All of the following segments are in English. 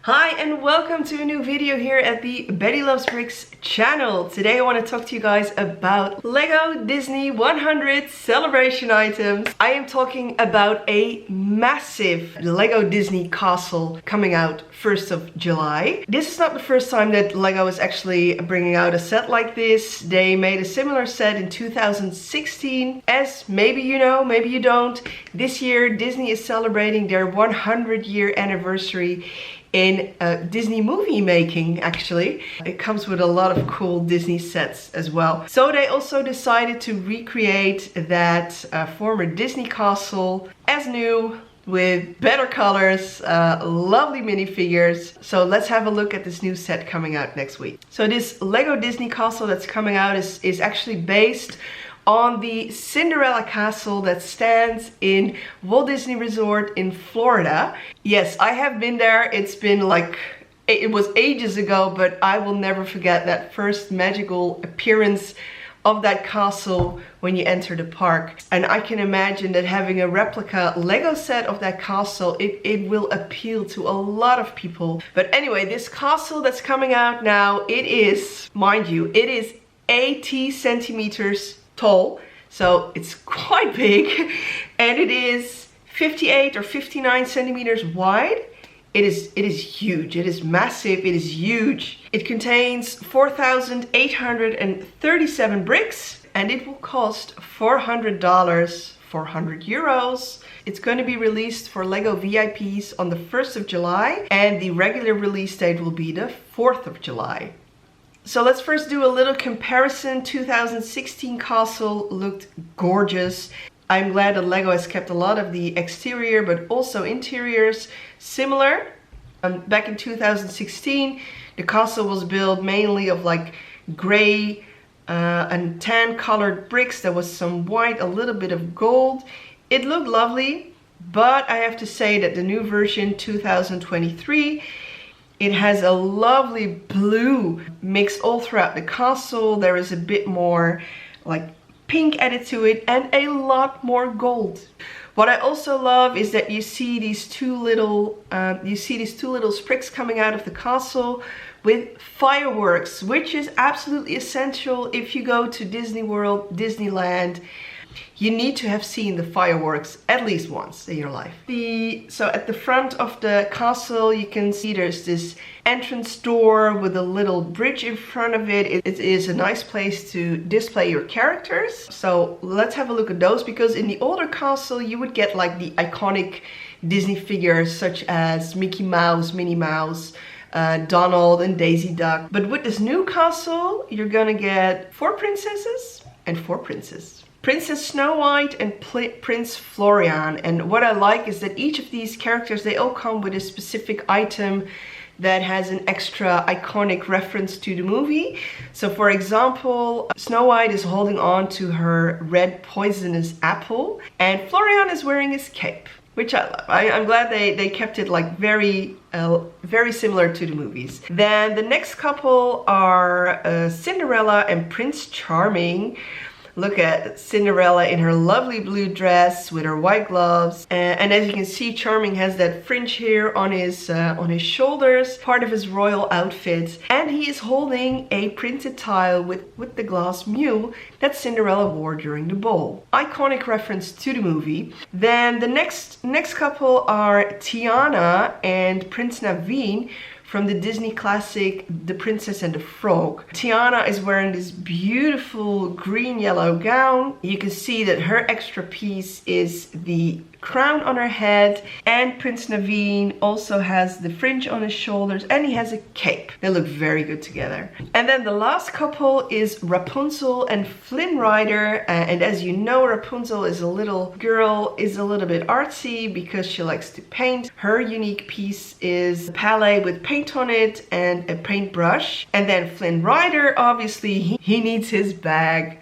Hi and welcome to a new video here at the Betty Loves Bricks channel. Today I want to talk to you guys about Lego Disney 100 celebration items. I am talking about a massive Lego Disney castle coming out 1st of July. This is not the first time that Lego is actually bringing out a set like this. They made a similar set in 2016. As maybe you know, maybe you don't, this year Disney is celebrating their 100-year anniversary in Disney movie making. Actually, it comes with a lot of cool Disney sets as well. So they also decided to recreate that former Disney castle as new with better colors, lovely minifigures. So let's have a look at this new set coming out next week. So this Lego Disney castle that's coming out is actually based on the Cinderella castle that stands in Walt Disney Resort in Florida. Yes, I have been there. It's been like, it was ages ago, but I will never forget that first magical appearance of that castle when you enter the park. And I can imagine that having a replica Lego set of that castle, it will appeal to a lot of people. But anyway, this castle that's coming out now, it is, mind you, it is 80 centimeters tall, so it's quite big, and it is 58 or 59 centimeters wide. It is huge. It is massive. It is huge. It contains 4,837 bricks, and it will cost $400, 400 euros. It's going to be released for Lego VIPs on the 1st of July, and the regular release date will be the 4th of July. So let's first do a little comparison. 2016 castle looked gorgeous. I'm glad that Lego has kept a lot of the exterior but also interiors similar. Back in 2016, the castle was built mainly of like gray and tan colored bricks. There was some white, a little bit of gold. It looked lovely, but I have to say that the new version 2023, it has a lovely blue mixed all throughout the castle. There is a bit more like pink added to it and a lot more gold. What I also love is that you see these two little sprigs coming out of the castle with fireworks, which is absolutely essential if you go to Disney World, Disneyland. You need to have seen the fireworks at least once in your life. So at the front of the castle, you can see there's this entrance door with a little bridge in front of it. It is a nice place to display your characters. So let's have a look at those, because in the older castle, you would get like the iconic Disney figures such as Mickey Mouse, Minnie Mouse, Donald and Daisy Duck. But with this new castle, you're gonna get 4 princesses and 4 princes. Princess Snow White and Prince Florian. And what I like is that each of these characters, they all come with a specific item that has an extra iconic reference to the movie. So for example, Snow White is holding on to her red poisonous apple, and Florian is wearing his cape, which I love. I'm glad they kept it like very similar to the movies. Then the next couple are Cinderella and Prince Charming. Look at Cinderella in her lovely blue dress with her white gloves. And as you can see, Charming has that fringe here on his shoulders, part of his royal outfit. And he is holding a printed tile with the glass mule that Cinderella wore during the ball. Iconic reference to the movie. Then the next couple are Tiana and Prince Naveen from the Disney classic The Princess and the Frog. Tiana is wearing this beautiful green-yellow gown. You can see that her extra piece is the crown on her head, and Prince Naveen also has the fringe on his shoulders, and he has a cape. They look very good together. And then the last couple is Rapunzel and Flynn Rider. And as you know, Rapunzel is a little girl, is a little bit artsy because she likes to paint. Her unique piece is a palette with paint on it and a paintbrush. And then Flynn Rider, obviously, he needs his bag.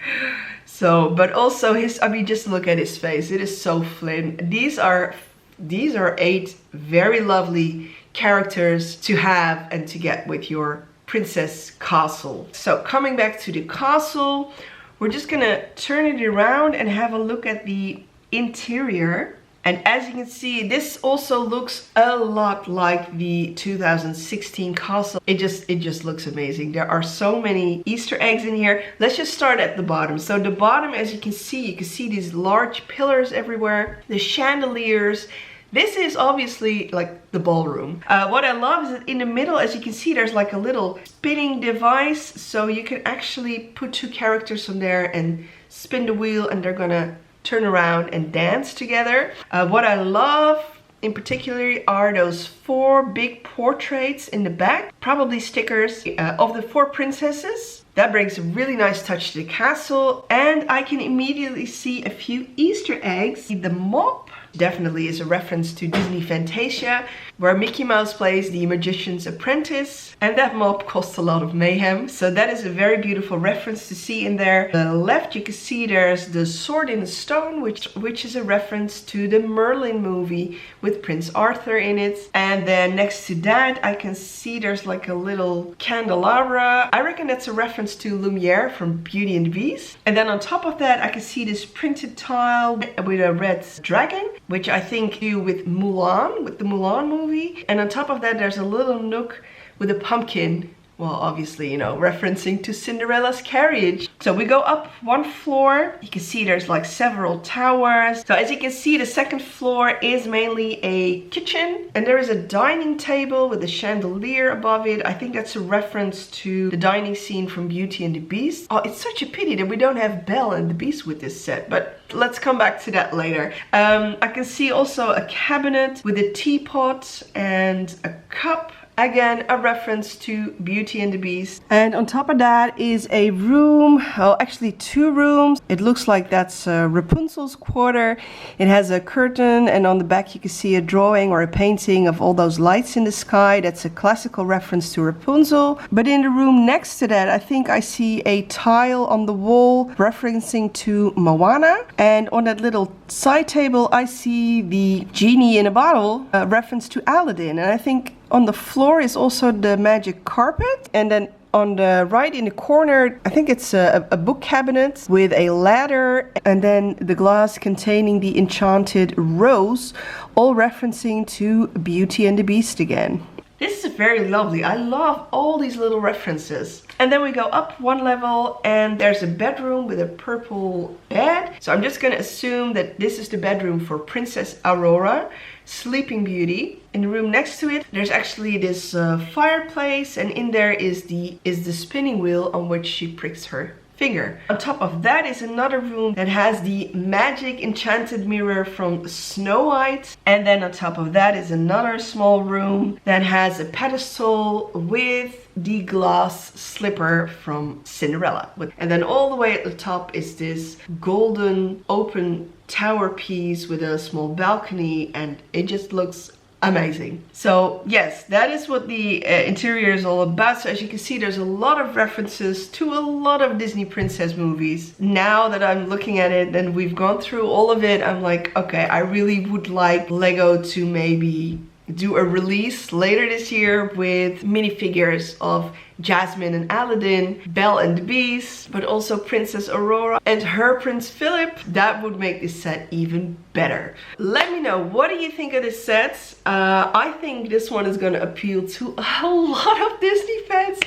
So, but also his, I mean, just look at his face. It is so Flynn. These are 8 very lovely characters to have and to get with your princess castle. So coming back to the castle, we're just gonna turn it around and have a look at the interior. And as you can see, this also looks a lot like the 2016 castle. It just looks amazing. There are so many Easter eggs in here. Let's just start at the bottom. So the bottom, as you can see these large pillars everywhere, the chandeliers. This is obviously like the ballroom. What I love is that in the middle, as you can see, there's like a little spinning device. So you can actually put two characters on there and spin the wheel and they're gonna turn around and dance together. What I love in particular are those 4 big portraits in the back, probably stickers of the 4 princesses. That brings a really nice touch to the castle, and I can immediately see a few Easter eggs. The mop definitely is a reference to Disney Fantasia, where Mickey Mouse plays the magician's apprentice, and that mop costs a lot of mayhem. So that is a very beautiful reference to see in there. On the left you can see there's the sword in the stone, which is a reference to the Merlin movie with Prince Arthur in it. And then next to that I can see there's like a little candelabra. I reckon that's a reference to Lumiere from Beauty and the Beast. And then on top of that I can see this printed tile with a red dragon, which I think do with Mulan, with the Mulan movie. And on top of that there's a little nook with a pumpkin. Well, obviously, you know, referencing to Cinderella's carriage. So we go up 1 floor. You can see there's like several towers. So as you can see, the 2nd floor is mainly a kitchen. And there is a dining table with a chandelier above it. I think that's a reference to the dining scene from Beauty and the Beast. Oh, it's such a pity that we don't have Belle and the Beast with this set. But let's come back to that later. I can see also a cabinet with a teapot and a cup. Again, a reference to Beauty and the Beast. And on top of that is a room, oh, actually 2 rooms. It looks like that's Rapunzel's quarter. It has a curtain, and on the back you can see a drawing or a painting of all those lights in the sky. That's a classical reference to Rapunzel. But in the room next to that, I think I see a tile on the wall referencing to Moana. And on that little side table, I see the genie in a bottle, a reference to Aladdin. And I think on the floor is also the magic carpet. And then on the right in the corner, I think it's a book cabinet with a ladder, and then the glass containing the enchanted rose, all referencing to Beauty and the Beast again. This is very lovely. I love all these little references. And then we go up 1 level and there's a bedroom with a purple bed. So I'm just gonna assume that this is the bedroom for Princess Aurora, Sleeping Beauty. In the room next to it, there's actually this fireplace, and in there is the spinning wheel on which she pricks her finger. On top of that is another room that has the magic enchanted mirror from Snow White. And then on top of that is another small room that has a pedestal with the glass slipper from Cinderella. And then all the way at the top is this golden open tower piece with a small balcony, and it just looks amazing. So yes, that is what the interior is all about. So as you can see, there's a lot of references to a lot of Disney princess movies. Now that I'm looking at it and we've gone through all of it, I'm like, okay, I really would like Lego to maybe do a release later this year with minifigures of Jasmine and Aladdin, Belle and the Beast, but also Princess Aurora and her Prince Philip. That would make this set even better. Let me know, what do you think of this set? I think this one is gonna appeal to a lot of Disney fans.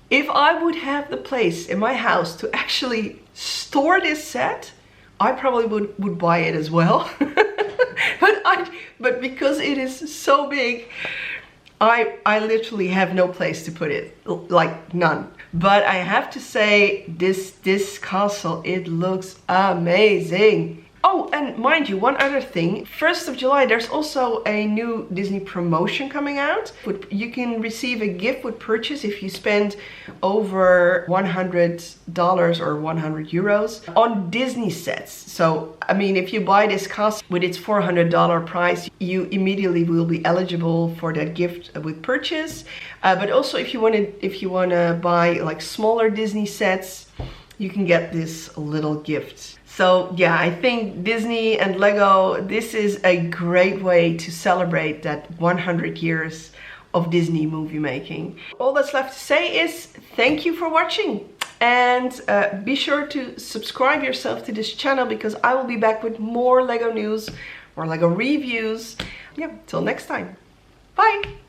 If I would have the place in my house to actually store this set, I probably would buy it as well. But because it is so big, I literally have no place to put it, like none. But I have to say, this castle, it looks amazing. Oh, and mind you, one other thing. 1st of July, there's also a new Disney promotion coming out. You can receive a gift with purchase if you spend over $100 or 100 euros on Disney sets. So, I mean, if you buy this castle with its $400 price, you immediately will be eligible for that gift with purchase. But also, if you want to buy like smaller Disney sets, you can get this little gift. So yeah, I think Disney and Lego, this is a great way to celebrate that 100 years of Disney movie making. All that's left to say is thank you for watching, and be sure to subscribe yourself to this channel because I will be back with more Lego news or Lego reviews. Yeah, till next time. Bye!